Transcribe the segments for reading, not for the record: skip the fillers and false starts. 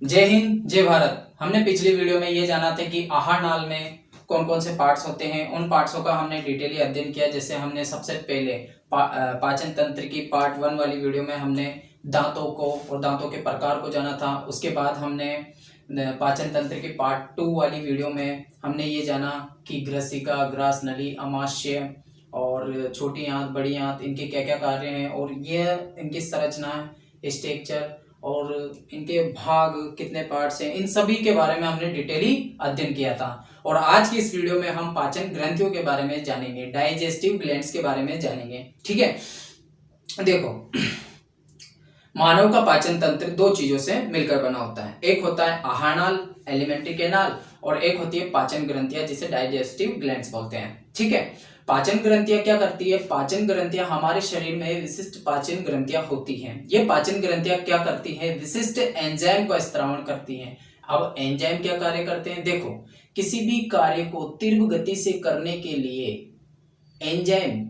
जय हिंद जय भारत। हमने पिछली वीडियो में ये जाना था कि आहार नाल में कौन कौन से पार्ट्स होते हैं। उन पार्ट्सों का हमने डिटेली अध्ययन किया। जैसे हमने सबसे पहले पाचन तंत्र की पार्ट 1 वाली वीडियो में हमने दांतों को और दांतों के प्रकार को जाना था। उसके बाद हमने पाचन तंत्र की पार्ट 2 वाली वीडियो में हमने ये जाना कि ग्रसिका, ग्रास नली, अमाशय और छोटी आंत, बड़ी आंत, इनके क्या क्या कार्य हैं और ये इनकी संरचना, स्ट्रक्चर और इनके भाग कितने पार्ट्स हैं, इन सभी के बारे में हमने डिटेली अध्ययन किया था। और आज की इस वीडियो में हम पाचन ग्रंथियों के बारे में जानेंगे, डाइजेस्टिव ग्लैंड्स के बारे में जानेंगे। ठीक है, देखो मानव का पाचन तंत्र दो चीजों से मिलकर बना होता है। एक होता है आहार नाल, एलिमेंट्री कैनाल, और एक होती है पाचन ग्रंथियां जिसे डाइजेस्टिव ग्लैंड्स बोलते हैं। ठीक है, पाचन ग्रंथियां क्या करती है? पाचन ग्रंथियां हमारे शरीर में विशिष्ट पाचन ग्रंथियां होती हैं। ये पाचन ग्रंथियां क्या करती हैं? विशिष्ट एंजाइम का स्त्रावण करती हैं। अब एंजाइम क्या कार्य करते हैं? देखो, किसी भी कार्य को तीव्र गति से करने के लिए एंजाइम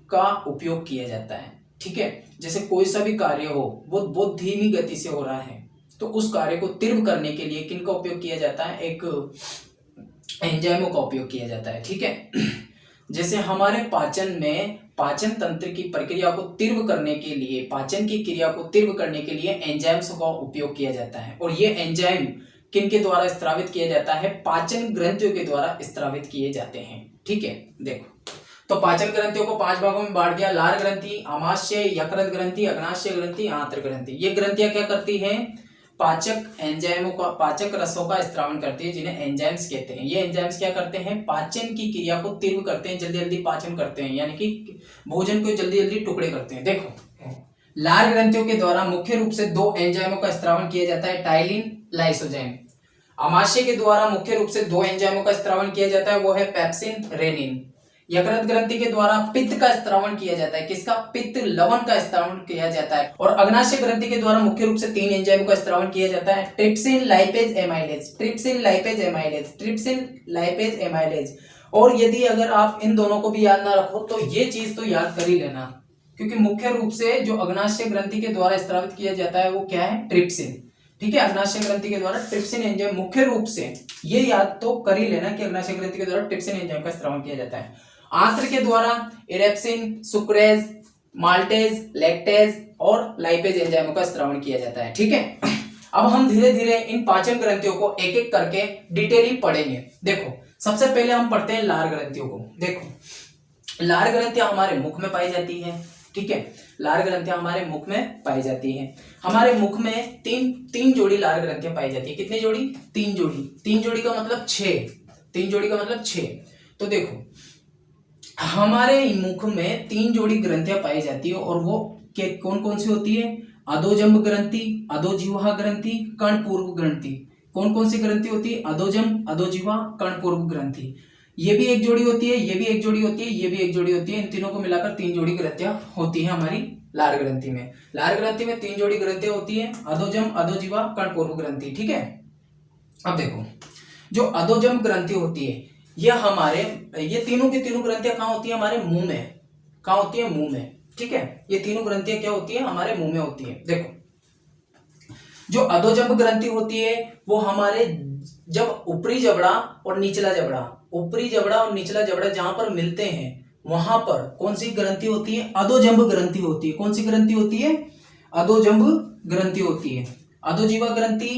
का उपयोग किया जाता है। ठीक है, जैसे कोई सा भी कार्य हो वो बहुत धीमी गति से हो रहा है तो उस कार्य को तीव्र करने के लिए किन का उपयोग किया जाता है? एक एंजाइमों का उपयोग किया जाता है। ठीक है, जैसे हमारे पाचन में पाचन तंत्र की प्रक्रिया को तीव्र करने के लिए, पाचन की क्रिया को तीव्र करने के लिए एंजाइम्स का उपयोग किया जाता है। और ये एंजाइम किन के द्वारा स्त्रावित किया जाता है? पाचन ग्रंथियों के द्वारा स्त्रावित किए जाते हैं। ठीक है, देखो तो पाचन ग्रंथियों को 5 भागों में बांट दिया। लार ग्रंथि, आमाशय, यकृत ग्रंथि, अग्नाशय ग्रंथि, आंत्र ग्रंथि। ये ग्रंथियां क्या करती हैं? पाचक एंजाइमों का, पाचक रसों का स्त्रावण करती है, जिन्हें एंजाइम्स कहते हैं। ये एंजाइम्स क्या करते हैं? पाचन की क्रिया को तीव्र करते हैं, जल्दी जल्दी पाचन करते हैं, यानी कि भोजन को जल्दी जल्दी टुकड़े करते हैं। देखो, लार ग्रंथियों के द्वारा मुख्य रूप से 2 एंजाइमों का स्त्रावण किया जाता है, टाइलिन, लाइसोजाइम। आमाशय के द्वारा मुख्य रूप से 2 एंजाइमों का स्त्रावण किया जाता है, वो है पेप्सिन, रेनिन। यकृत ग्रंथि के द्वारा पित्त का स्त्रावण किया जाता है। किसका? पित्त लवण का स्त्रावण किया जाता है। और अग्नाशय ग्रंथि के द्वारा मुख्य रूप से 3 एंजाइमों का स्त्रावण किया जाता है, trypsin, lipase, amylase. Trypsin, lipase, amylase, trypsin, lipase, amylase. और यदि अगर आप इन दोनों को भी याद ना रखो तो ये चीज तो याद कर ही लेना, क्योंकि मुख्य रूप से जो अग्नाशय ग्रंथि के द्वारा स्त्रावित किया जाता है वो क्या है? ट्रिप्सिन। ठीक है, अग्नाशय ग्रंथि के द्वारा ट्रिप्सिन एंजाइम मुख्य रूप से, ये याद तो कर ही लेना कि अग्नाशय ग्रंथि के द्वारा ट्रिप्सिन एंजाइम का स्त्रावण किया जाता है। आंत्र के द्वारा इरेप्सिन, सुक्रेज, माल्टेज, लैक्टेज और लाइपेज एंजाइमों का स्त्रावण किया जाता है। ठीक है, अब हम धीरे धीरे इन पाचन ग्रंथियों को एक एक करके डिटेली पढ़ेंगे। देखो, सबसे पहले हम पढ़ते हैं लार ग्रंथियों को। देखो, लार ग्रंथियां हमारे मुख में पाई जाती है। ठीक है, लार ग्रंथियां हमारे मुख में पाई जाती है। हमारे मुख में तीन जोड़ी लार ग्रंथियां पाई जाती है। कितनी जोड़ी? 3 जोड़ी। 3 जोड़ी का मतलब 6। 3 जोड़ी का मतलब 6। तो देखो, हमारे मुख में 3 जोड़ी ग्रंथियां पाई जाती है और वो कौन कौन सी होती है? अधोजंब ग्रंथि, अधोजिह्वा ग्रंथि, कर्णपूर्व ग्रंथि। कौन कौन सी ग्रंथि होती है? अधोजंब, अधोजिह्वा, कर्णपूर्व ग्रंथि। ये भी एक जोड़ी होती है, ये भी एक जोड़ी होती है, ये भी एक जोड़ी होती है। इन तीनों को मिलाकर 3 जोड़ी ग्रंथियां होती है हमारी लार ग्रंथि में। लार ग्रंथि में 3 जोड़ी ग्रंथियां होती है, अधोजंब, अधोजिह्वा, कर्णपूर्व ग्रंथि। ठीक है, अब देखो, जो अधोजंब ग्रंथि होती है ये तीनों की तीनों ग्रंथियां कहाँ होती है? हमारे मुंह में। कहाँ होती है? मुंह में। ठीक है, ये तीनों ग्रंथियां क्या होती है? हमारे मुंह में होती है। देखो, जो अधोजंब ग्रंथि होती है वो हमारे जब ऊपरी जबड़ा और निचला जबड़ा, ऊपरी जबड़ा और निचला जबड़ा जहां पर मिलते हैं वहां पर कौन सी ग्रंथि होती है? अधोजंब ग्रंथि होती है। कौन सी ग्रंथि होती है? अधोजंब ग्रंथि होती है। अधोजिह्वा ग्रंथि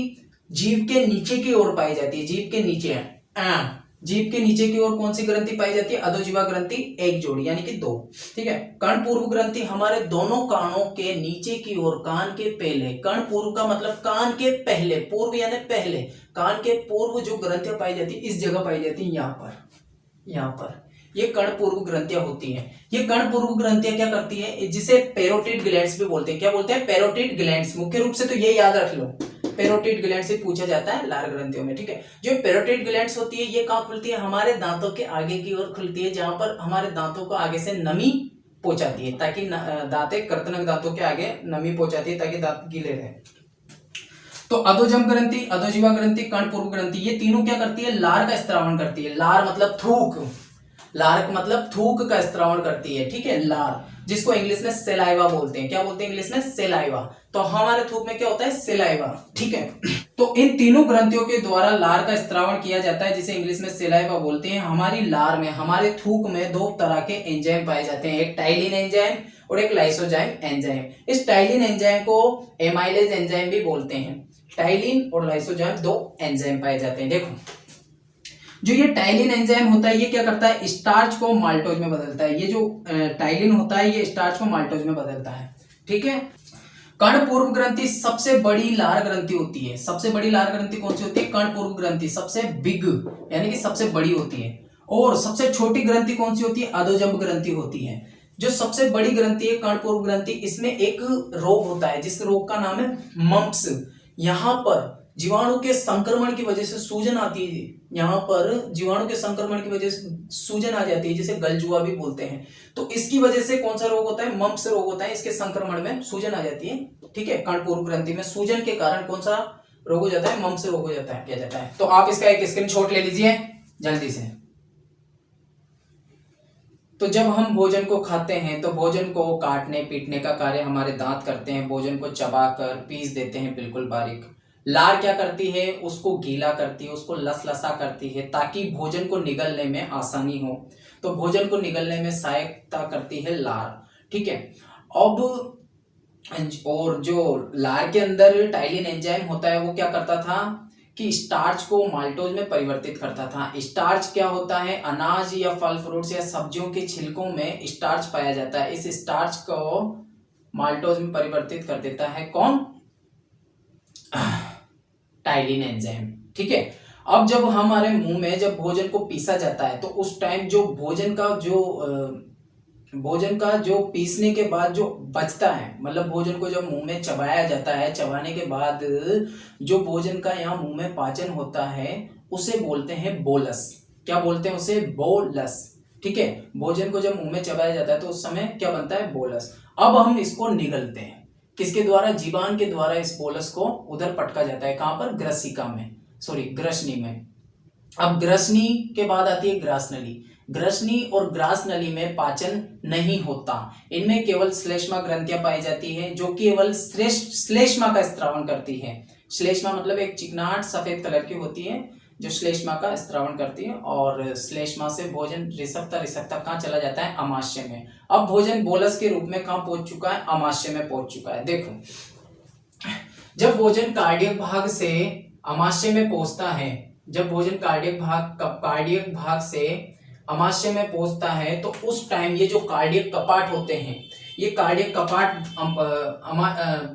जीभ के नीचे की ओर पाई जाती है। जीभ के नीचे है, जीभ के नीचे की ओर कौन सी ग्रंथि पाई जाती है? अधोजिह्वा ग्रंथि, 1 जोड़ी यानी कि 2। ठीक है, कर्णपूर्व ग्रंथि हमारे दोनों कानों के नीचे की ओर, कान के पहले। कर्णपूर्व का मतलब कान के पहले, पूर्व यानी पहले, कान के पूर्व जो ग्रंथियां पाई जाती है इस जगह पाई जाती है, यहाँ पर। यहाँ पर ये कर्णपूर्व ग्रंथियां होती हैं। ये कर्णपूर्व ग्रंथियां क्या करती है? जिसे पैरोटिड ग्लैंड्स भी बोलते हैं। क्या बोलते हैं? Parotid glands. मुख्य रूप से तो ये याद रख लो, पैरोटिड ग्लैंड से पूछा जाता है लार ग्रंथियों में। ठीक है, जो पैरोटिड ग्लैंड्स होती है ये कहाँ खुलती है? हमारे दांतों के आगे की ओर खुलती है, जहां पर हमारे दांतों को आगे से नमी पहुंचाती है, ताकि दांते, कर्तनक दांतों के आगे नमी पहुंचाती है ताकि दांत गीले रहे। तो अधोजंब ग्रंथि, अधोजिह्वा ग्रंथि, कर्णपूर्व ग्रंथि, ये तीनों क्या करती है? लार का स्त्रावण करती है। लार मतलब थूक, लार मतलब थूक का स्त्रावण करती है। ठीक है, लार। जिसको इंग्लिश में सेलाइवा बोलते हैं। क्या बोलते हैं इंग्लिश में? सेलाइवा। तो हमारे थूक में क्या होता है? सेलाइवा। ठीक है, तो इन तीनों ग्रंथियों के द्वारा लार का स्त्रावण किया जाता है, जिसे इंग्लिश में सेलाइवा बोलते हैं। हमारी लार में, हमारे थूक में दो तरह के एंजाइम पाए जाते हैं, एक टाइलिन एंजाइम और एक लाइसोजाइम एंजाइम। इस टाइलिन एंजाइम को एमाइलेज एंजाइम भी बोलते हैं। टाइलिन और लाइसोजाइम दो एंजाइम पाए जाते हैं। देखो, जो ये टाइलिन एंजाइम होता है, ये क्या करता है? स्टार्च को माल्टोज में बदलता है। ये जो टाइलिन होता है, ये स्टार्च को माल्टोज में बदलता है। ठीक है, कर्ण पूर्व ग्रंथि सबसे बड़ी लार ग्रंथि होती है। सबसे बड़ी लार ग्रंथि कौन सी होती है? कर्ण पूर्व ग्रंथि सबसे बिग, यानी कि सबसे बड़ी होती है। और सबसे छोटी ग्रंथि कौन सी होती है? अधोजंब ग्रंथि होती है। जो सबसे बड़ी ग्रंथि है कर्ण पूर्व ग्रंथि, इसमें एक रोग होता है जिस रोग का नाम है मम्प्स। यहाँ पर जीवाणु के संक्रमण की वजह से सूजन आती है। यहाँ पर जीवाणु के संक्रमण की वजह से सूजन आ जाती है, जिसे गलजुआ भी बोलते हैं। तो इसकी वजह से कौन सा रोग होता है? मम्प्स रोग होता है। इसके संक्रमण में सूजन आ जाती है। ठीक है, कर्ण पूर्व ग्रंथि में सूजन के कारण कौन सा रोग हो जाता है? मम्प्स रोग हो जाता है, किया जाता है। तो आप इसका एक स्क्रीनशॉट ले लीजिए जल्दी से। तो जब हम भोजन को खाते हैं तो भोजन को काटने पीटने का कार्य हमारे दांत करते हैं। भोजन को चबाकर पीस देते हैं बिल्कुल बारीक। लार क्या करती है? उसको गीला करती है, उसको लसलसा करती है, ताकि भोजन को निगलने में आसानी हो। तो भोजन को निगलने में सहायता करती है लार। ठीक है, अब और जो लार के अंदर टाइलिन एंजाइम होता है, वो क्या करता था कि स्टार्च को माल्टोज में परिवर्तित करता था। स्टार्च क्या होता है? अनाज या फल फ्रूट्स या सब्जियों के छिलकों में स्टार्च पाया जाता है। इस स्टार्च को माल्टोज में परिवर्तित कर देता है कौन? Ptyalin enzyme. ठीक है, अब जब हमारे मुंह में जब भोजन को पीसा जाता है, तो उस टाइम जो भोजन का जो पीसने के बाद जो बचता है, मतलब भोजन को जब मुंह में चबाया जाता है, चबाने के बाद जो भोजन का यहाँ मुंह में पाचन होता है, उसे बोलते हैं बोलस। क्या बोलते हैं उसे? बोलस। ठीक है, भोजन को जब मुंह में चबाया जाता है तो उस समय क्या बनता है? बोलस। अब हम इसको निगलते हैं किसके द्वारा? जीवान के द्वारा इस बोलस को उधर पटका जाता है। कहां पर? ग्रसिका में, सॉरी ग्रसनी में। अब ग्रसनी के बाद आती है ग्रासनली। ग्रसनी और ग्रासनली में पाचन नहीं होता। इनमें केवल श्लेष्मा ग्रंथियां पाई जाती है, जो केवल श्लेष्मा का स्त्रावण करती है। श्लेष्मा मतलब एक चिकनाहट सफेद कलर की होती है, जो श्लेष्मा का स्त्रावण करती है। और श्लेष्मा से भोजन रिसकता रिसकता कहाँ चला जाता है? अमाशय में। अब भोजन बोलस के रूप में कहाँ पहुंच चुका है? अमाशय में पहुंच चुका है। देखो, जब भोजन कार्डियक भाग से अमाशय में पहुंचता है, जब भोजन कार्डियक भाग से अमाशय में पहुंचता है, तो उस टाइम ये जो कार्डियक कपाट होते हैं, ये कार्डियक कपाट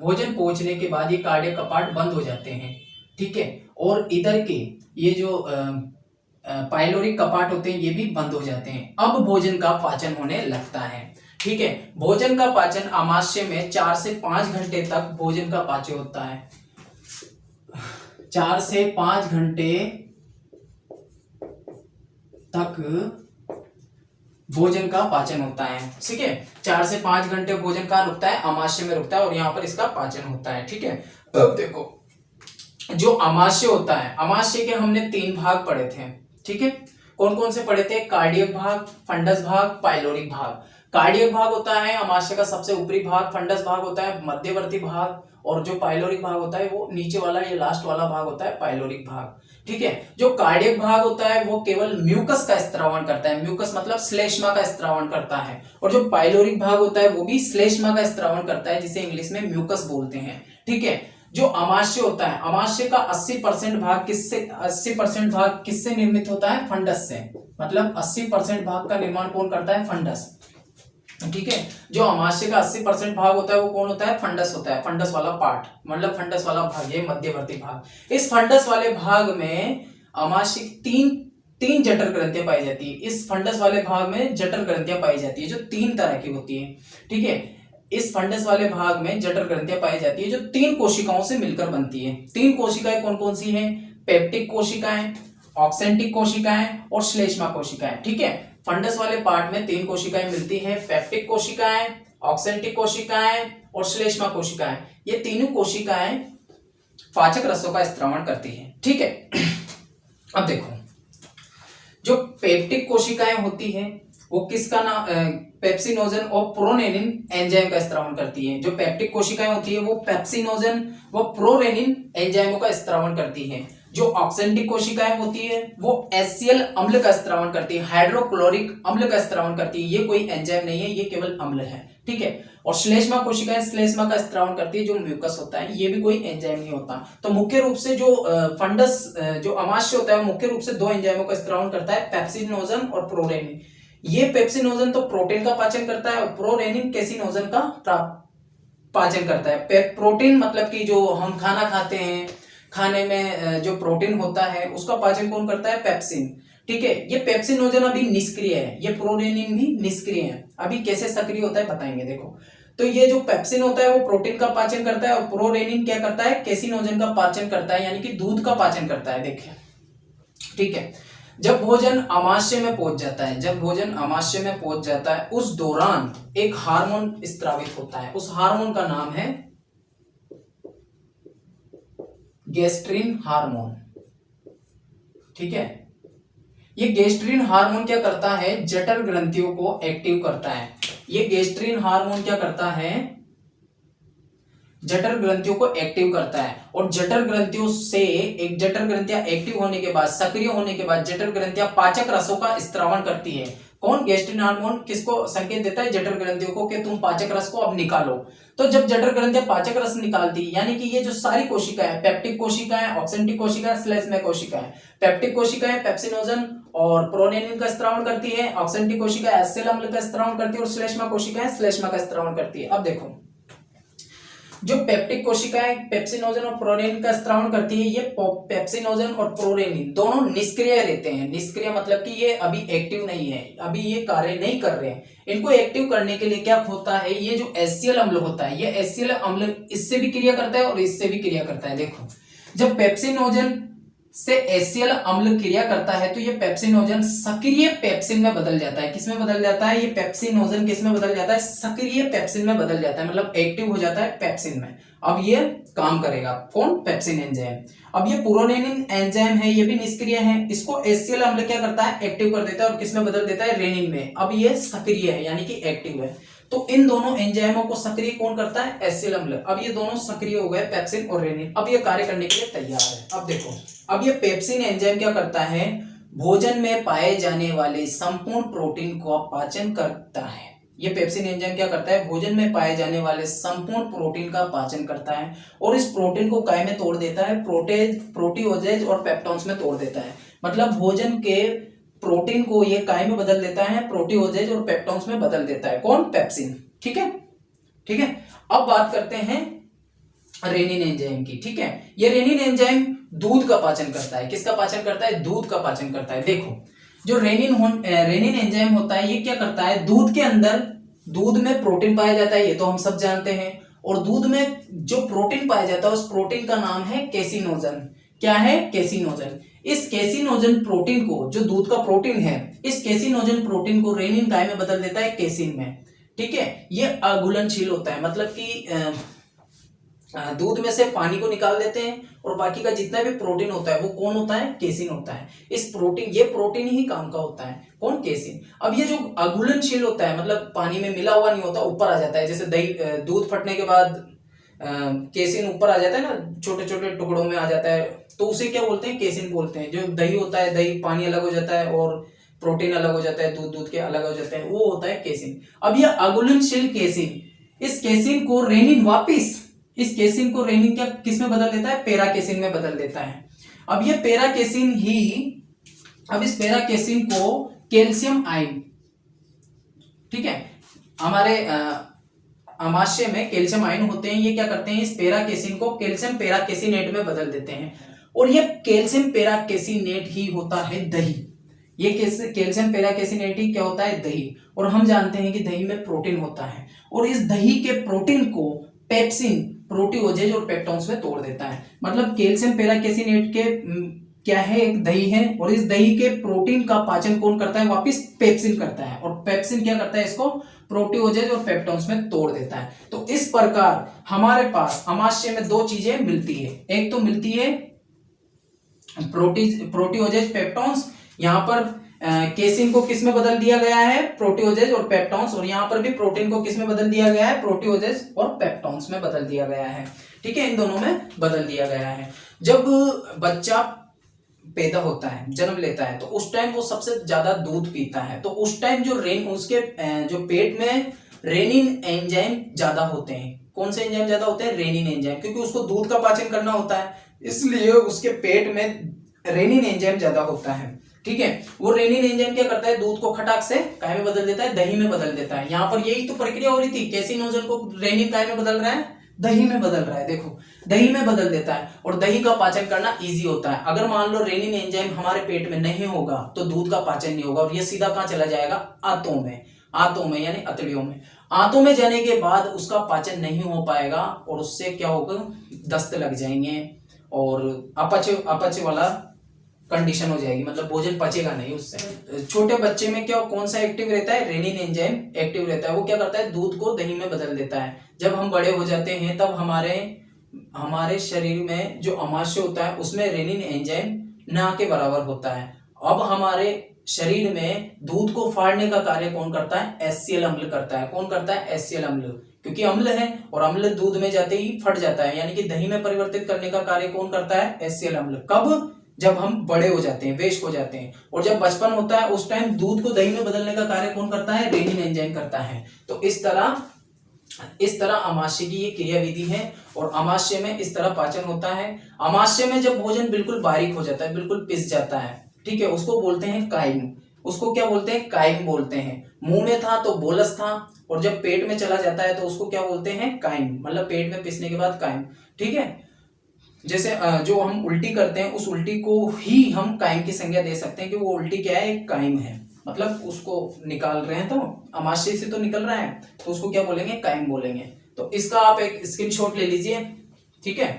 भोजन पहुंचने के बाद ये कार्डियक कपाट बंद हो जाते हैं। ठीक है, और इधर के ये जो पाइलोरिक कपाट होते हैं, ये भी बंद हो जाते हैं। अब भोजन का पाचन होने लगता है। ठीक है, भोजन का पाचन अमाशय में 4 से 5 घंटे तक भोजन का पाचन होता है। 4 से 5 घंटे तक भोजन का पाचन होता है। ठीक है, 4 से 5 घंटे भोजन का रुकता है, अमाशय में रुकता है, और यहाँ पर इसका पाचन होता है। ठीक है, अब देखो, जो अमाशय होता है, अमाशय के हमने 3 भाग पढ़े थे। ठीक है, कौन कौन से पढ़े थे? कार्डियक भाग, फंडस भाग, पाइलोरिक भाग। कार्डियक भाग होता है अमाशय का सबसे ऊपरी भाग, फंडस भाग होता है मध्यवर्ती भाग, और जो पाइलोरिक भाग होता है वो नीचे वाला, ये लास्ट वाला भाग होता है पाइलोरिक भाग। ठीक है, जो कार्डियक भाग होता है वो केवल म्यूकस का स्त्रावण करता है। म्यूकस मतलब श्लेष्मा का स्त्रावण करता है। और जो पाइलोरिक भाग होता है वो भी श्लेष्मा का स्त्रावण करता है, जिसे इंग्लिश में म्यूकस बोलते हैं। ठीक है, जो अमाशय होता है, अमाशय का 80% भाग किससे निर्मित होता है? फंडस से। मतलब 80% भाग का निर्माण कौन करता है? फंडस। ठीक है, जो अमाशय का 80% भाग होता है वो कौन होता है? फंडस होता है। फंडस वाला पार्ट, मतलब फंडस वाला भाग, ये मध्यवर्ती भाग। इस फंडस वाले भाग में अमाशय तीन जठर ग्रंथियां पाई जाती है। इस फंडस वाले भाग में जठर ग्रंथियां पाई जाती है, जो 3 तरह की होती है। ठीक है, इस फंडस वाले भाग में जठर ग्रंथियां पाई जाती है, जो 3 कोशिकाओं से मिलकर बनती है। 3 कोशिकाएं कौन कौन सी हैं? पेप्टिक कोशिकाएं, ऑक्सेंटिक कोशिकाएं और श्लेष्मा कोशिकाएं। ठीक है, फंडस वाले पार्ट में 3 कोशिकाएं मिलती हैं, पेप्टिक कोशिकाएं, ऑक्सेंटिक कोशिकाएं और श्लेष्मा कोशिकाएं। ये तीनों कोशिकाएं पाचक रसों का स्त्रावण करती हैं। ठीक है, अब देखो, जो पेप्टिक कोशिकाएं होती हैं वो किसका नाम, पेप्सिनोजन और प्रोरेनिन एंजाइम का स्त्रावन करती है। जो पेप्टिक कोशिकाएं होती है वो पेप्सिनोजन व प्रोरेनिन एंजाइमों का स्त्रावन करती है। जो ऑक्सेंटिक कोशिकाएं होती है वो HCl अम्ल का स्त्रावन करती है, हाइड्रोक्लोरिक अम्ल का स्त्रावन करती है। ये कोई एंजाइम नहीं है, ये केवल अम्ल है, ठीक है। और श्लेष्मा कोशिकाएं श्लेष्मा का स्त्रावन करती है, जो म्यूकस होता है, ये भी कोई एंजाइम नहीं होता। तो मुख्य रूप से जो फंडस जो अमाशय होता है वो मुख्य रूप से दो एंजाइमों का स्त्रावन करता है, पेप्सिनोजन और प्रोरेनिन। ये पेप्सिनोजन तो प्रोटीन का पाचन करता है और प्रोरेनिन कैसिनोजन का पाचन करता है। प्रोटीन मतलब कि जो हम खाना खाते हैं, खाने में जो प्रोटीन होता है उसका पाचन कौन करता है, पेप्सिन, ठीक है। ये पेप्सिनोजन अभी निष्क्रिय है, ये प्रोरेनिन भी निष्क्रिय है। अभी कैसे सक्रिय होता है बताएंगे, देखो। तो ये जो पेप्सिन होता है वो प्रोटीन का पाचन करता है और प्रोरेनिन क्या करता है, कैसिनोजन का पाचन करता है, यानी कि दूध का पाचन करता है, देखिए, ठीक है। जब भोजन अमाशय में पहुंच जाता है, जब भोजन अमाशय में पहुंच जाता है, उस दौरान एक हार्मोन स्रावित होता है। उस हार्मोन का नाम है गैस्ट्रिन हार्मोन, ठीक है। ये गैस्ट्रिन हार्मोन क्या करता है, जठर ग्रंथियों को एक्टिव करता है। ये गैस्ट्रिन हार्मोन क्या करता है, जठर ग्रंथियों को एक्टिव करता है। और जठर ग्रंथियों से एक जठर ग्रंथियां एक्टिव होने के बाद, सक्रिय होने के बाद, जठर ग्रंथियां पाचक रसों का स्त्रावन करती है। कौन, गैस्ट्रिन हार्मोन किसको संकेत देता है, जठर ग्रंथियों को, कि तुम पाचक रस को अब निकालो। तो जब जठर ग्रंथियां पाचक रस निकालती, यानी कि ये जो सारी कोशिकाएं, पेप्टिक कोशिकाएं, ऑक्सेंटिक कोशिकाएं, श्लेष्मा कोशिकाएं, पेप्टिक कोशिकाएं पेप्सिनोजन और प्रोरेनिन का स्त्रावन करती है, ऑक्सेंटिक कोशिकाएं HCl अम्ल का स्त्रावन करती है और श्लेष्मा कोशिकाएं श्लेष्मा का स्त्रावन करती है। अब देखो, जो पेप्टिक कोशिकाएं पेप्सिनोजन और प्रोरेनिन का स्त्रावन करती है, ये पेप्सिनोजन और प्रोरेनिन दोनों निष्क्रिय रहते हैं। निष्क्रिय मतलब कि ये अभी एक्टिव नहीं है, अभी ये कार्य नहीं कर रहे हैं। इनको एक्टिव करने के लिए क्या होता है, ये जो HCl अम्ल होता है, ये HCl अम्ल इससे भी क्रिया करता है और इससे भी क्रिया करता है। देखो, जब पेप्सिनोजन से HCl अम्ल क्रिया करता है तो ये पेप्सिनोजन सक्रिय पेप्सिन में बदल जाता है। किसमें बदल जाता है, ये पेप्सिनोजन किसमें बदल जाता है, सक्रिय पेप्सिन में बदल जाता है, मतलब एक्टिव हो जाता है पेप्सिन में। अब ये काम करेगा, कौन, पेप्सिन एंजाइम। अब ये प्रोरेनिन एंजाइम है, ये भी निष्क्रिय है। इसको HCl अम्ल क्या करता है, एक्टिव कर देता है और किसमें बदल देता है, रेनिन में। अब ये सक्रिय है, यानी कि एक्टिव है। तो इन दोनों एंजाइमों को सक्रिय कौन करता है, HCl अम्ल। अब ये दोनों सक्रिय हो गए, पेप्सिन और रेनिन। अब ये कार्य करने के लिए तैयार है। अब देखो, अब ये पेप्सिन एंजाइम क्या करता है, भोजन में पाए जाने वाले संपूर्ण प्रोटीन को पाचन करता है। ये पेप्सिन एंजाइम क्या करता है, भोजन में पाए जाने वाले संपूर्ण प्रोटीन का पाचन करता है और इस प्रोटीन को काय में तोड़ देता है, प्रोटीओजेज और पेप्टोन्स में तोड़ देता है। मतलब भोजन के प्रोटीन को ये काय में बदल देता है, प्रोटीओजेज और पेप्टोन्स में बदल देता है, कौन, पेप्सिन, ठीक है, ठीक है। अब बात करते हैं रेनिन एंजाइम की, ठीक है। ये रेनिन एंजाइम दूध का पाचन करता है। किसका पाचन करता है, दूध का पाचन करता है। देखो, जो रेनिन एंजाइम होता है, ये क्या करता है, दूध के अंदर, दूध में प्रोटीन पाया जाता है, ये तो हम सब जानते हैं। और दूध में जो प्रोटीन पाया जाता है उस प्रोटीन का नाम है कैसिनोजन। क्या है, कैसिनोजन। इस कैसिनोजन प्रोटीन को, जो दूध का प्रोटीन है, इस कैसिनोजन प्रोटीन को रेनिन काय में बदल देता है, कैसिन में, ठीक है। ये अघुलनशील होता है, मतलब कि दूध में से पानी को निकाल देते हैं और बाकी का जितना भी प्रोटीन होता है वो कौन होता है, कैसिन होता है। इस प्रोटीन, ये प्रोटीन ही काम का होता है, कौन, कैसिन। अब ये जो अघुलनशील होता है, मतलब पानी में मिला हुआ नहीं होता, ऊपर आ जाता है। जैसे दही, दूध फटने के बाद कैसिन ऊपर आ जाता है ना, छोटे छोटे टुकड़ों में आ जाता है, तो उसे क्या बोलते हैं, कैसिन बोलते हैं। जो दही होता है, दही पानी अलग हो जाता है और प्रोटीन अलग हो जाता है, दूध के अलग हो जाते हैं, वो होता है कैसिन। अब ये अघुलनशील कैसिन, इस कैसिन को रेनिन वापिस, इस कैसिन को रेनिन क्या किस में बदल देता है, पैरा कैसिन में बदल देता है। अब ये पैरा कैसिन ही, अब इस पैरा कैसिन को कैल्शियम आयन, ठीक है, हमारे अमाशय में कैल्शियम आयन होते हैं, ये क्या करते हैं, इस पैरा कैसिन को कैल्शियम पैरा कैसिनेट में बदल देते हैं। और ये कैल्शियम पैरा कैसिनेट ही होता है दही। ये कैल्शियम पैरा कैसिनेट ही क्या होता है, दही। और हम जानते हैं कि दही में प्रोटीन होता है और इस दही के प्रोटीन को पेप्सिन, प्रोटीओजेज और पेप्टोन्स में तोड़ देता है। मतलब कैल्शियम पैरा कैसिनेट के क्या है, एक दही है और इस दही के प्रोटीन का पाचन कौन करता है, वापिस पेप्सिन करता है। और पेप्सिन क्या करता है, इसको प्रोटीओजेज और पेप्टोन्स में तोड़ देता है। तो इस प्रकार हमारे पास अमाशय में दो चीजें मिलती है। एक तो मिलती है प्रोटीओजेज पेप्टोन्स, यहाँ पर केसिन को किस में बदल दिया गया है, प्रोटियोजेज और पेप्टॉन्स, और यहाँ पर भी प्रोटीन को किस में बदल दिया गया है, प्रोटियोजेज और पेप्टॉन्स में बदल दिया गया है। ठीक है, इन दोनों में बदल दिया गया है। जब बच्चा पैदा होता है, जन्म लेता है, तो उस टाइम वो सबसे ज्यादा दूध पीता है। तो उस टाइम जो उसके जो पेट में रेनिन एंजाइम ज्यादा होते हैं। कौन से एंजाइम ज्यादा होते हैं, रेनिन एंजाइम, क्योंकि उसको दूध का पाचन करना होता है, इसलिए उसके पेट में रेनिन एंजाइम ज्यादा होता है। ठीक है, वो रेनिन एंजाइम क्या करता है, दूध को खटाक से काय में बदल देता है, दही में बदल देता है। यहाँ पर यही तो प्रक्रिया हो रही थी, कैसिनोजन को रेनिन काय में बदल रहा है, दही में बदल रहा है। देखो, दही में बदल देता है और दही का पाचन करना इजी होता है। अगर मान लो रेनिन एंजाइम हमारे पेट में नहीं होगा तो दूध का पाचन नहीं होगा और ये सीधा कहाँ चला जाएगा, आंतों में यानी अतड़ियों में। आंतों में जाने के बाद उसका पाचन नहीं हो पाएगा और उससे क्या होगा, दस्त लग जाएंगे और अपच वाला कंडीशन हो जाएगी, मतलब भोजन पचेगा नहीं उससे। छोटे बच्चे में क्या कौन सा एक्टिव रहता है, रेनिन एंजाइम एक्टिव रहता है। वो क्या करता है, दूध को दही में बदल देता है। जब हम बड़े हो जाते हैं तब हमारे शरीर में जो अमाशय होता है उसमें रेनिन एंजाइम ना के बराबर होता है। अब हमारे शरीर में दूध को फाड़ने का कार्य कौन करता है, HCl अम्ल करता है। कौन करता है, HCl अम्ल, क्योंकि अम्ल है और अम्ल दूध में जाते ही फट जाता है, यानी कि दही में परिवर्तित करने का कार्य कौन करता है, HCl अम्ल। कब, जब हम बड़े हो जाते हैं, वयस्क हो जाते हैं। और जब बचपन होता है उस टाइम दूध को दही में बदलने का कार्य कौन करता है, रेनिन एंजाइम करता है। तो इस तरह अमाशय की ये क्रियाविधि है और अमाशय में इस तरह पाचन होता है। अमाशय में जब भोजन बिल्कुल बारीक हो जाता है, बिल्कुल पिस जाता है, ठीक है, उसको बोलते हैं काइम। उसको क्या बोलते हैं, काइम बोलते हैं। मुंह में था तो बोलस था और जब पेट में चला जाता है तो उसको क्या बोलते हैं, काइम, मतलब पेट में पिसने के बाद काइम। ठीक है, जैसे जो हम उल्टी करते हैं उस उल्टी को ही हम काइम की संज्ञा दे सकते हैं कि वो उल्टी क्या है, एक काइम है, मतलब उसको निकाल रहे हैं तो अमाशय से तो निकल रहा है तो उसको क्या बोलेंगे, काइम बोलेंगे। तो इसका आप एक स्क्रीनशॉट ले लीजिए। ठीक है,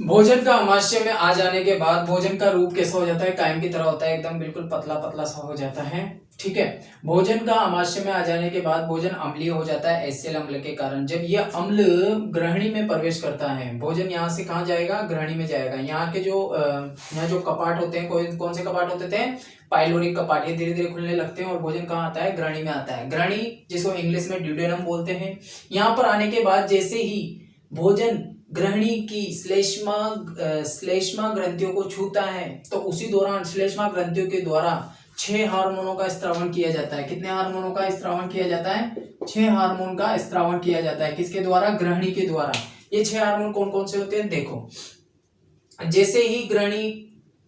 भोजन का अमाशय में आ जाने के बाद भोजन का रूप कैसा हो जाता है, कायम की तरह होता है, एकदम बिल्कुल पतला पतला सा हो जाता है। ठीक है, भोजन का अमाशय में आ जाने के बाद भोजन अम्लीय हो जाता है HCl अम्ल के कारण। जब यह अम्ल ग्रहणी में प्रवेश करता है, भोजन यहाँ से कहाँ जाएगा, ग्रहणी में जाएगा। यहाँ के यहाँ जो कपाट होते हैं, कौन से कपाट होते थे, पाइलोरिक कपाट, ये धीरे धीरे खुलने लगते हैं और भोजन कहाँ आता है, ग्रहणी में आता है। ग्रहणी जिसको इंग्लिश में ड्यूडेनम बोलते हैं। यहाँ पर आने के बाद जैसे ही भोजन ग्रहणी की श्लेष्मा ग्रंथियों को छूता है तो उसी दौरान श्लेष्मा ग्रंथियों के द्वारा 6 हार्मोनों का स्त्रावन किया जाता है। कितने हार्मोनों का स्त्रावन किया जाता है, 6 हार्मोन का स्त्रावन किया जाता है। किसके द्वारा, ग्रहणी के द्वारा। ये 6 हार्मोन कौन कौन से होते हैं, देखो, जैसे ही ग्रहणी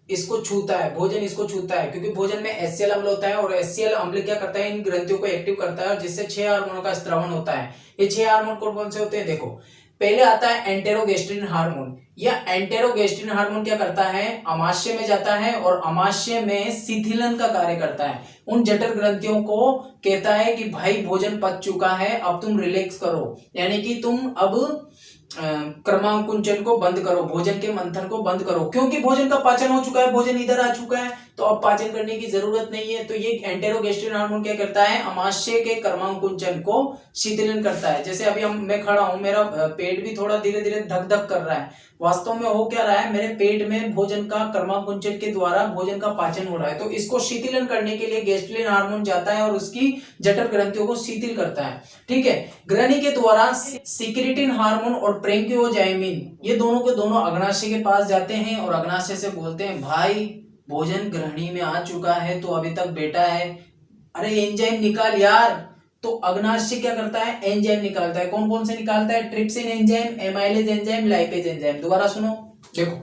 इसको छूता है, भोजन इसको छूता है, क्योंकि भोजन में HCl अम्ल होता है और HCl अम्ल क्या करता है, इन ग्रंथियों को एक्टिव करता है और जिससे 6 हार्मोनों का स्त्रावन होता है। ये 6 हार्मोन कौन कौन से होते हैं, देखो, पहले आता है एंटेरोगेस्ट्रिन हार्मोन। यह एंटेरोगेस्ट्रिन हार्मोन क्या करता है, अमाशय में जाता है और अमाशय में शिथिलन का कार्य करता है। उन जठर ग्रंथियों को कहता है कि भाई भोजन पच चुका है, अब तुम रिलैक्स करो, यानी कि तुम अब क्रमांकुंचन को बंद करो, भोजन के मंथन को बंद करो, क्योंकि भोजन का पाचन हो चुका है, भोजन इधर आ चुका है तो अब पाचन करने की जरूरत नहीं है। तो ये एंटेरोगेस्ट्रिन हार्मोन क्या करता है, अमाशय के क्रमांकुंचन को शिथिलन करता है। जैसे अभी मैं खड़ा हूं, मेरा पेट भी थोड़ा धीरे धीरे धक धक कर रहा है, वास्तव में हो क्या रहा है, मेरे पेट में भोजन का क्रमांकुंचन के द्वारा भोजन का पाचन हो रहा है। तो इसको शिथिलन करने के लिए गैस्ट्रिन हार्मोन जाता है और उसकी जठर ग्रंथियों को शिथिल करता है। ठीक है, ग्रहणी के द्वारा सिक्रेटिन हार्मोन और ब्रेंकियोजाइमिन, ये दोनों के दोनों अग्नाशय के पास जाते हैं और अग्नाशय से बोलते हैं भाई भोजन ग्रहणी में आ चुका है, तो अभी तक बेटा है, अरे एंजाइम निकाल यार। तो अग्नाशय क्या करता है, एंजाइम निकालता है। कौन कौन से निकालता है, trypsin enzyme, amylase enzyme, lipase enzyme. दोबारा सुनो, देखो,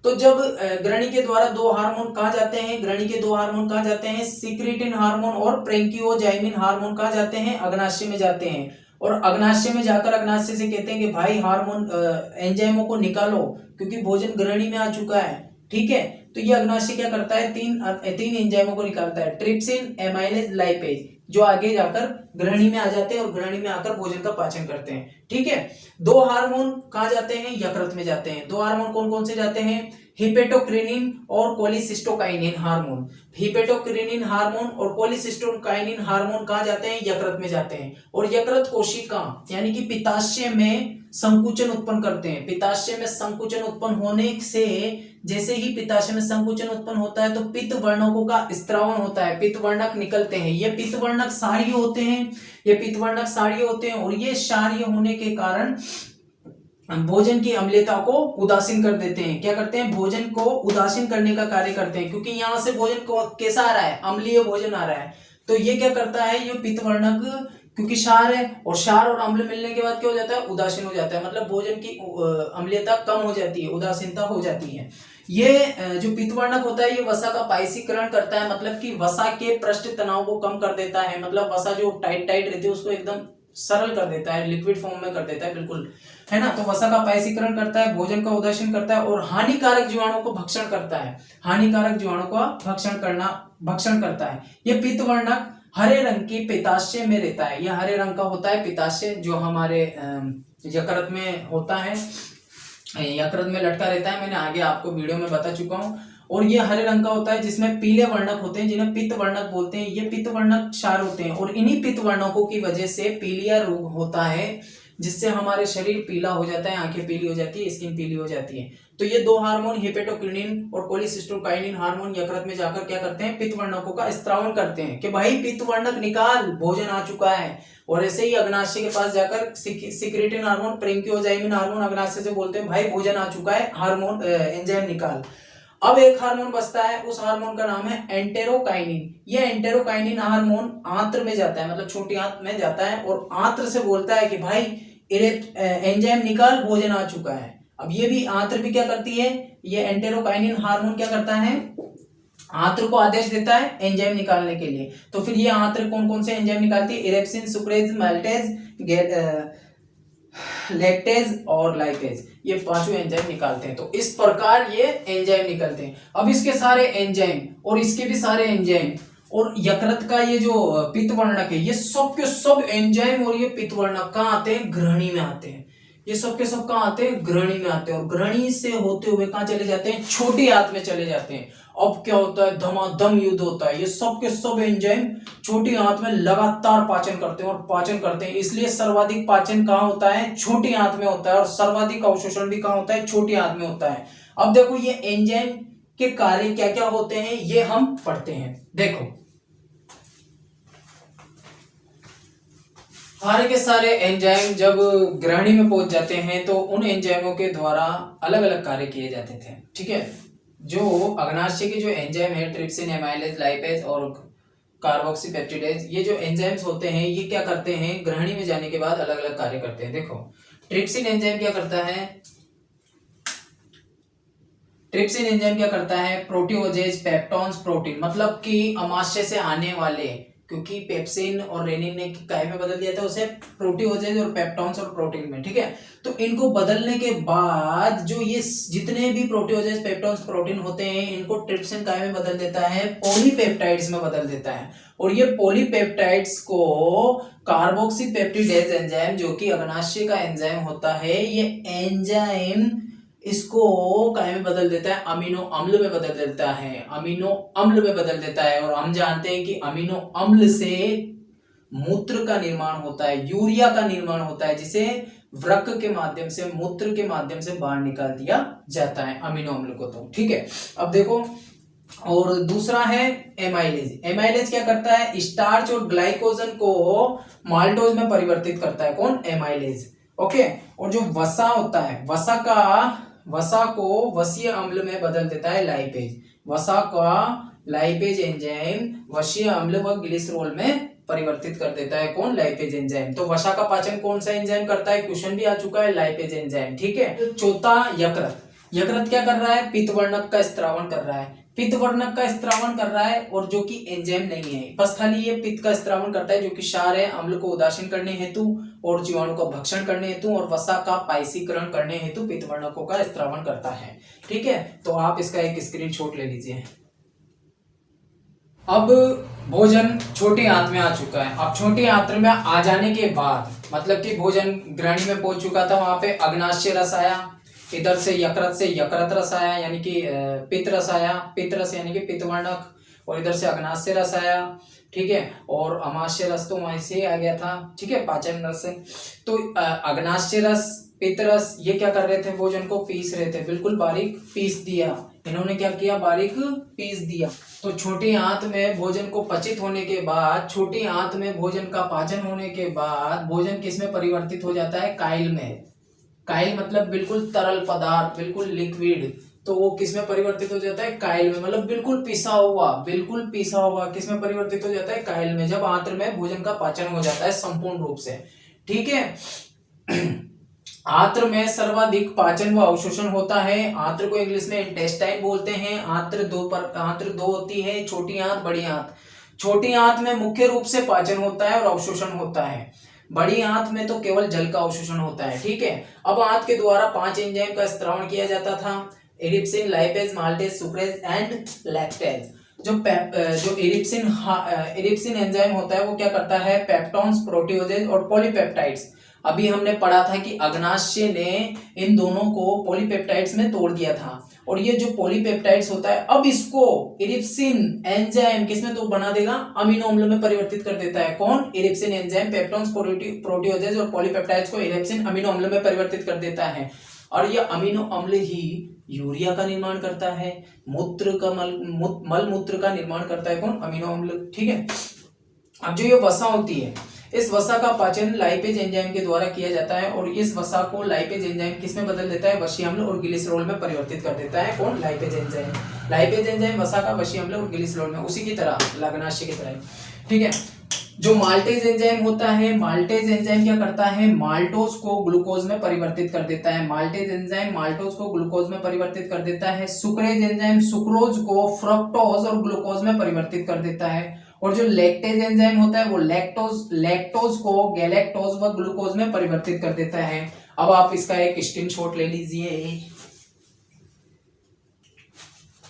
तो जब ग्रहणी के द्वारा 2 हार्मोन कहाँ जाते हैं, ग्रहणी के 2 हार्मोन कहाँ जाते हैं, सिक्रेटिन हार्मोन और ब्रेंकियोजाइमिन हार्मोन कहाँ जाते हैं, अग्नाशय में जाते हैं। और अग्नाशय में जाकर अग्नाशय से कहते हैं कि भाई हार्मोन एंजाइमों को निकालो क्योंकि भोजन ग्रहणी में आ चुका है। ठीक है, तो ये अग्नाशय क्या करता है, तीन एंजाइमों को निकालता है, ट्रिप्सिन, एमाइलेज, लाइपेज, जो आगे जाकर ग्रहणी में आ जाते हैं और ग्रहणी में आकर भोजन का पाचन करते हैं। ठीक है, 2 हार्मोन कहाँ जाते हैं, यकृत में जाते हैं। 2 हार्मोन कौन कौन से जाते हैं, हिपेटोक्रिनिन और कोलिसिस्टोकाइनिन हार्मोन। हिपेटोक्रिनिन हार्मोन और कोलिसिस्टोकाइनिन हार्मोन कहाँ जाते हैं? यकृत में जाते हैं, और यकृत कोशिका यानी कि पित्ताशय में संकुचन उत्पन्न करते हैं। पित्ताशय में संकुचन उत्पन्न होने से, जैसे ही पित्ताशय में संकुचन उत्पन्न होता है तो पित्त वर्णकों का स्त्रावन होता है, पित्त वर्णक निकलते हैं। ये पित्त वर्णक क्षारीय होते हैं, ये पित्त वर्णक क्षारीय होते हैं, और ये क्षारीय होने के कारण भोजन की अम्लता को उदासीन कर देते हैं। क्या करते हैं? भोजन को उदासीन करने का कार्य करते हैं, क्योंकि यहाँ से भोजन कैसा आ रहा है? अम्लीय भोजन आ रहा है। तो ये क्या करता है? ये पित्त वर्णक, क्योंकि क्षार है और क्षार और अम्ल मिलने के बाद क्या हो जाता है? उदासीन हो जाता है, मतलब भोजन की अम्लीयता कम हो जाती है, उदासीनता हो जाती है। ये जो पित्त वर्णक होता है ये वसा का पाइसीकरण करता है, मतलब कि वसा के पृष्ठ तनाव को कम कर देता है, मतलब वसा जो टाइट रहती है उसको एकदम सरल कर देता है, लिक्विड फॉर्म में कर देता है, बिल्कुल, है ना। तो वसा का पाइसीकरण करता है, भोजन का उदासीन करता है, और हानिकारक जीवाणुओं को भक्षण करता है। हानिकारक जीवाणुओं का भक्षण करता है। ये पित्त वर्णक हरे रंग की पित्ताशय में रहता है। यह हरे रंग का होता है पित्ताशय, जो हमारे यकृत में होता है, यकृत में लटका रहता है। मैंने आगे आपको वीडियो में बता चुका हूँ। और ये हरे रंग का होता है, जिसमें पीले वर्णक होते हैं, जिन्हें पित्त वर्णक बोलते हैं। ये पित्त वर्णक क्षार होते हैं, और इन्हीं पित्त वर्णकों की वजह से पीलिया रोग होता है, जिससे हमारे शरीर पीला हो जाता है, आंखें पीली हो जाती है, स्किन पीली हो जाती है। तो ये दो हार्मोन हिपेटोक्रिनिन और कोलिसिस्टोकाइनिन हार्मोन यकृत में जाकर क्या करते हैं? पित्त वर्णकों का स्त्रावन करते हैं कि भाई पित्त वर्णक निकाल, भोजन आ चुका है। और ऐसे ही अग्नाशय के पास जाकर सिक्रेटिन हार्मोन, प्रेंक्योजाइमिन हार्मोन अग्नाशय से बोलते हैं भाई भोजन आ चुका है, हार्मोन एंजाइम निकाल। अब एक हार्मोन बचता है, उस हार्मोन का नाम है एंटेरोकाइनिन। ये एंटेरोकाइनिन हार्मोन आंत्र में जाता है, मतलब छोटी आंत में जाता है, और आंत्र से बोलता है कि भाई एंजाइम निकाल, भोजन आ चुका है। अब ये भी आंत्र भी क्या करती है? ये एंटेरोकाइनिन हार्मोन क्या करता है? आंत्र को आदेश देता है एंजाइम निकालने के लिए। तो फिर ये आंत्र कौन कौन से एंजाइम निकालती है? इरेप्सिन, सुक्रेज, माल्टेज, लैक्टेज और लाइपेज, ये पांचों एंजाइम निकालते हैं। तो इस प्रकार ये एंजाइम निकलते हैं। अब इसके सारे एंजाइम और इसके भी सारे एंजाइम और यकृत का ये जो पित्त वर्णक है, ये सब के सब एंजाइम और ये पित्त वर्णक कहाँ आते हैं? ग्रहणी में आते हैं। ये सब के सब कहाँ आते हैं? ग्रहणी में आते हैं, और ग्रहणी से होते हुए कहाँ चले जाते हैं? छोटी आंत में चले जाते हैं। अब क्या होता है? धमाधम युद्ध होता है। ये सब के सब एंजाइम छोटी आंत में लगातार पाचन करते हैं और पाचन करते हैं, इसलिए सर्वाधिक पाचन कहाँ होता है? छोटी आंत में होता है, और सर्वाधिक अवशोषण भी कहाँ होता है? छोटी आंत में होता है। अब देखो ये एंजाइम के कार्य क्या क्या होते हैं, ये हम पढ़ते हैं। देखो सारे के सारे एंजाइम जब ग्रहणी में पहुंच जाते हैं तो उन एंजाइमों के द्वारा अलग अलग कार्य किए जाते थे, ठीक है। जो अग्नाशय के जो एंजाइम है, ट्रिप्सिन, एमाइलेज, लाइपेज और कार्बोक्सीपेप्टिडेज, ये जो एंजाइम्स होते हैं ये क्या करते हैं? ग्रहणी में जाने के बाद अलग अलग कार्य करते हैं। देखो ट्रिप्सिन एंजाइम क्या करता है? ट्रिप्सिन एंजाइम क्या करता है? प्रोटीओजेज, पेप्टॉन्स, प्रोटीन, मतलब कि अमाशय से आने वाले, क्योंकि पेप्सिन और रेनिन ने काय में बदल दिया था उसे प्रोटीओजेज और पेप्टॉन्स और प्रोटीन में, ठीक है। तो इनको बदलने के बाद जो ये जितने भी प्रोटीओजेज, पेप्टॉन्स, प्रोटीन होते हैं, इनको ट्रिप्सिन काय में बदल देता है? पॉलीपेप्टाइड्स में बदल देता है। और ये पॉलीपेप्टाइड्स को कार्बोक्सीपेप्टिडेज एंजाइम, जो कि अग्नाशय का एंजाइम होता है, ये एंजाइम इसको काय में बदल देता है? अमीनो अम्ल में बदल देता है, अमीनो अम्ल में बदल देता है। और हम जानते हैं कि अमीनो अम्ल से मूत्र का निर्माण होता है, यूरिया का निर्माण होता है, जिसे वृक्क के माध्यम से, मूत्र के माध्यम से बाहर निकाल दिया जाता है अमीनो अम्ल को। तो ठीक है, अब देखो, और दूसरा है एमाइलेज। एमाइलेज क्या करता है? स्टार्च और ग्लाइकोजन को माल्टोज में परिवर्तित करता है। कौन? एमाइलेज। ओके। और जो वसा होता है, वसा को वसीय अम्ल में बदल देता है लाइपेज। वसा का लाइपेज एंजाइम वसीय अम्ल व ग्लिसरॉल में परिवर्तित कर देता है। कौन? Lipase enzyme. तो वसा का पाचन कौन सा एंजाइम करता है? क्वेश्चन भी आ चुका है, लाइपेज एंजाइम, ठीक है। चौथा यकृत। यकृत क्या कर रहा है? पित्त वर्णक का स्त्रावन कर रहा है। पित्त वर्णक का स्त्रावन कर रहा है, और जो कि एंजाइम नहीं है, बस खाली ये पित्त का स्त्रावन करता है, जो कि क्षार है, अम्ल को उदासीन करने हेतु और जीवाणु का भक्षण करने हेतु और वसा का पाइसीकरण करने हेतु पित्त वर्णकों का स्त्रावन करता है, ठीक है। तो आप इसका एक स्क्रीनशॉट ले लीजिए। अब भोजन छोटी आंत में आ चुका है। अब छोटी आंत में आ जाने के बाद, मतलब कि भोजन ग्रहणी में पहुंच चुका था, वहां पे अग्नाशय रस आया, इधर से यकृत से यकृत रस आया यानी कि पित्त रस आया, पित्त रस यानी कि पित्तवर्णक, और इधर से अग्नाशय रस आया, ठीक है, और अमाशय रस तो वहीं से आ गया था, ठीक है, पाचन रस से। तो अग्नाशय रस, पित्त रस, ये क्या कर रहे थे, भोजन को पीस रहे थे, बिल्कुल बारीक पीस दिया, इन्होंने क्या किया, बारीक पीस दिया। तो छोटी आंत में भोजन को पचित होने के बाद, छोटी आंत में भोजन का पाचन होने के बाद भोजन किस में परिवर्तित हो जाता है, काइल में। काइल मतलब बिल्कुल तरल पदार्थ, बिल्कुल लिक्विड, तो वो किस में परिवर्तित हो जाता है, काइल में, मतलब बिल्कुल पिसा हुआ, बिल्कुल पिसा हुआ किस में परिवर्तित हो जाता है, काइल में, जब आंत्र में भोजन का पाचन हो जाता है संपूर्ण रूप से, ठीक है। आंत्र में सर्वाधिक पाचन व अवशोषण होता है। आंत्र को इंग्लिश में इंटेस्टाइन बोलते हैं। आंत्र दो होती है, छोटी आंत, बड़ी आंत। छोटी आंत में मुख्य रूप से पाचन होता है और अवशोषण होता है, बड़ी आंत में तो केवल जल का अवशोषण होता है, ठीक है। अब आंत के द्वारा 5 एंजाइम का स्त्रावण किया जाता था, erepsin, lipase, maltase, sucrase and lactase. जो इरिप्सिन एंजाइम होता है वो क्या करता है, पेप्टोन्स, प्रोटियोजेज और पॉलीपेप्टाइड्स। अभी हमने पढ़ा था कि अग्नाशय ने इन दोनों को पॉलीपेप्टाइड्स में तोड़ दिया था, और ये जो पॉलीपेप्टाइड्स होता है अब इसको इरिप्सिन एंजाइम किसमें तो बना देगा, अमीनो अम्ल में परिवर्तित कर देता है। कौन, इरिप्सिन एंजाइम पेप्टोन्स, प्रोटियोजेज और पॉलीपेप्टाइड्स को इरिप्सिन अमीनो अम्ल में परिवर्तित कर देता है, और ये अमीनो अम्ल ही यूरिया का निर्माण करता है, मूत्र का मल मूत्र का निर्माण करता है, कौन, अमीनो अम्ल, ठीक है। अब जो ये वसा होती है, इस वसा का पाचन लाइपेज एंजाइम के द्वारा किया जाता है, और इस वसा को लाइपेज एंजाइम किसमें बदल देता है, वशीय अम्ल और ग्लिसरॉल में परिवर्तित कर देता है, कौन, लाइपेज एंजाइम। लाइपेज एंजाइम वसा का वशीय अम्ल और ग्लिसरॉल में, उसी की तरह, अग्नाशय की तरह, ठीक है। जो माल्टेज एंजाइम होता है, माल्टेज एंजाइम क्या करता है, माल्टोज को ग्लूकोज में परिवर्तित कर देता है। माल्टेज एंजाइम माल्टोज को ग्लूकोज में परिवर्तित कर देता है। सुक्रेज एंजाइम सुक्रोज को फ्रक्टोज और ग्लूकोज में परिवर्तित कर देता है। और जो लैक्टेज एंजाइम होता है वो लैक्टोज को गैलेक्टोज व ग्लूकोज में परिवर्तित कर देता है। अब आप इसका एक स्क्रीनशॉट ले लीजिए।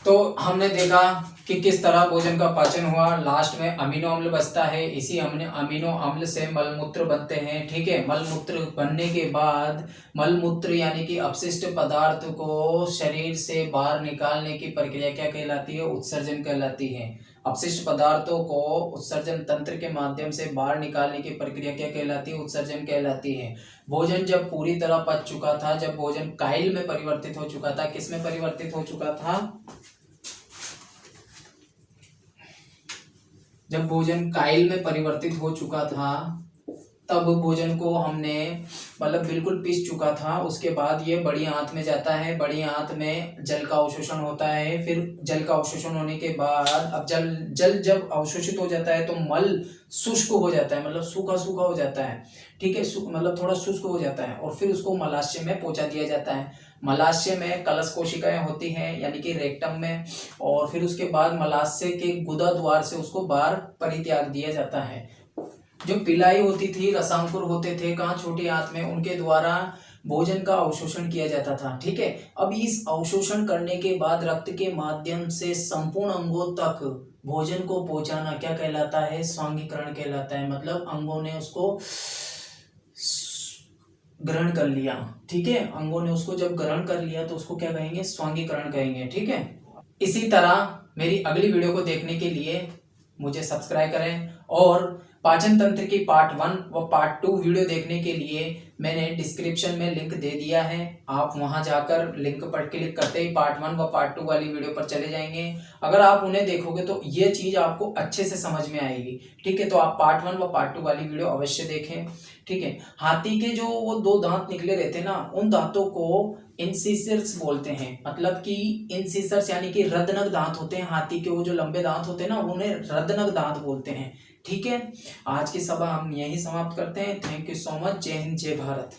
तो हमने देखा कि किस तरह भोजन का पाचन हुआ, लास्ट में अमीनो अम्ल बचता है, इसी अमीनो अम्ल से मलमूत्र बनते हैं, ठीक है। मलमूत्र बनने के बाद मलमूत्र यानी कि अपशिष्ट पदार्थ को शरीर से बाहर निकालने की प्रक्रिया क्या कहलाती है, उत्सर्जन कहलाती है। अपशिष्ट पदार्थों को उत्सर्जन तंत्र के माध्यम से बाहर निकालने की प्रक्रिया क्या कहलाती है, उत्सर्जन कहलाती है। भोजन जब पूरी तरह पच चुका था, जब भोजन काइल में परिवर्तित हो चुका था, किस में परिवर्तित हो चुका था, जब भोजन काइल में परिवर्तित हो चुका था तब भोजन को हमने मतलब बिल्कुल पीस चुका था, उसके बाद ये बड़ी आंत में जाता है। बड़ी आंत में जल का अवशोषण होता है, फिर जल का अवशोषण होने के बाद अब जल जब अवशोषित हो जाता है तो मल शुष्क हो जाता है, मतलब सूखा सूखा हो जाता है, ठीक है, मतलब थोड़ा शुष्क हो जाता है, और फिर उसको मलाशय में पहुंचा दिया जाता है। मलाशय में कलश कोशिकाएं होती हैं यानी कि रेक्टम में, और फिर उसके बाद मलाशय के गुदा द्वार से उसको बाहर परित्याग दिया जाता है। जो पिलाई होती थी, रसांकुर होते थे कहाँ, छोटी आंत में, उनके द्वारा भोजन का अवशोषण किया जाता था, ठीक है। अब इस अवशोषण करने के बाद रक्त के माध्यम से संपूर्ण अंगों तक भोजन को पहुंचाना क्या कहलाता है, स्वांगीकरण कहलाता है। मतलब अंगों ने उसको ग्रहण कर लिया, ठीक है, अंगों ने उसको जब ग्रहण कर लिया तो उसको क्या कहेंगे, स्वांगीकरण कहेंगे, ठीक है। इसी तरह मेरी अगली वीडियो को देखने के लिए मुझे सब्सक्राइब करें, और पाचन तंत्र की पार्ट 1 व पार्ट 2 वीडियो देखने के लिए मैंने डिस्क्रिप्शन में लिंक दे दिया है, आप वहां जाकर लिंक पर क्लिक करते ही पार्ट 1 व पार्ट 2 वाली वीडियो पर चले जाएंगे। अगर आप उन्हें देखोगे तो ये चीज आपको अच्छे से समझ में आएगी, ठीक है। तो आप पार्ट 1 व पार्ट 2 वाली वीडियो अवश्य देखें, ठीक है। हाथी के जो वो 2 दांत निकले रहते ना, उन दांतों को इंसिसर्स बोलते हैं, मतलब कि इंसिसर्स यानी कि रदनक दांत होते हैं हाथी के, वो जो लंबे दांत होते हैं ना उन्हें रदनक दांत बोलते हैं, ठीक है। आज की सभा हम यहीं समाप्त करते हैं। Thank you so much. जय हिंद, जय भारत।